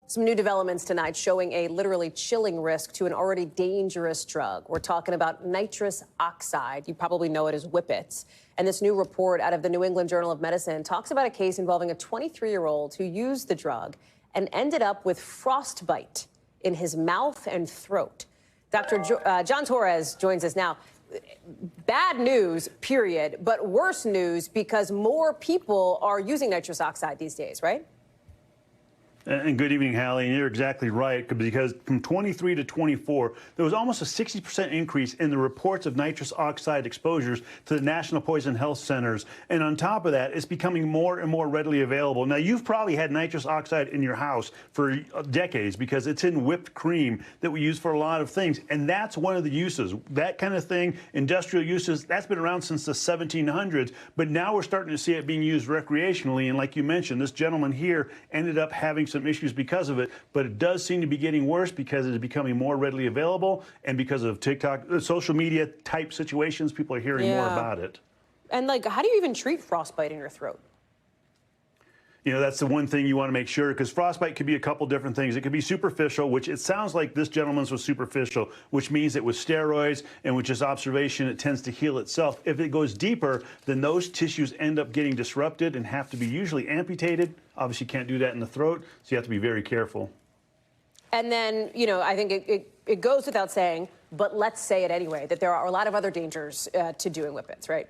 Some new developments tonight showing a literally chilling risk to an already dangerous drug. We're talking about nitrous oxide. You probably know it as whippets. And this new report out of the New England Journal of Medicine talks about a case involving a 23-year-old who used the drug and ended up with frostbite in his mouth and throat. Dr. John Torres joins us now. Bad news, period, but worse news because more people are using nitrous oxide these days, right? And good evening, Hallie. And you're exactly right, because from 23 to 24, there was almost a 60% increase in the reports of nitrous oxide exposures to the National Poison Health Centers. And on top of that, it's becoming more and more readily available. Now, you've probably had nitrous oxide in your house for decades because it's in whipped cream that we use for a lot of things. And that's one of the uses. That kind of thing, industrial uses, that's been around since the 1700s. But now we're starting to see it being used recreationally. And like you mentioned, this gentleman here ended up having some issues because of it, but it does seem to be getting worse because it is becoming more readily available, and because of TikTok, social media type situations, people are hearing more about it. And like, how do you even treat frostbite in your throat? You know, that's the one thing you want to make sure, because frostbite could be a couple different things. It could be superficial, which it sounds like this gentleman's was superficial, which means that with steroids and with just observation, it tends to heal itself. If it goes deeper, then those tissues end up getting disrupted and have to be usually amputated. Obviously, you can't do that in the throat, so you have to be very careful. And then, you know, I think it goes without saying, but let's say it anyway, that there are a lot of other dangers to doing whippets, right?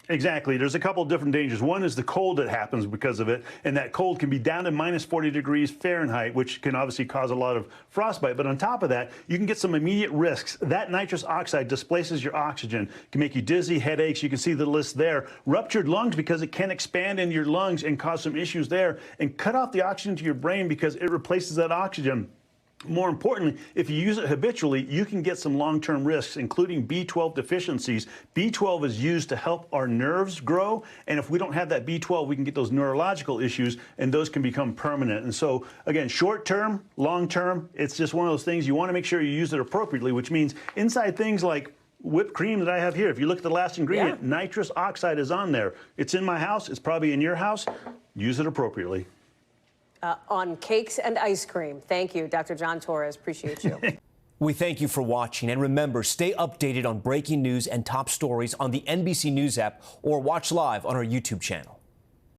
Exactly. There's a couple of different dangers. One is the cold that happens because of it, and that cold can be down to minus 40 degrees Fahrenheit, which can obviously cause a lot of frostbite. But on top of that, you can get some immediate risks. That nitrous oxide displaces your oxygen, can make you dizzy, headaches. You can see the list there. Ruptured lungs, because it can expand into your lungs and cause some issues there, and cut off the oxygen to your brain because it replaces that oxygen. More importantly, if you use it habitually, you can get some long-term risks, including B12 deficiencies. B12 is used to help our nerves grow, and if we don't have that B12, we can get those neurological issues, and those can become permanent. And so, again, short-term, long-term, it's just one of those things. You want to make sure you use it appropriately, which means inside things like whipped cream that I have here, if you look at the last ingredient, nitrous oxide is on there. It's in my house. It's probably in your house. Use it appropriately. On cakes and ice cream. Thank you, Dr. John Torres. Appreciate you. We thank you for watching. And remember, stay updated on breaking news and top stories on the NBC News app or watch live on our YouTube channel.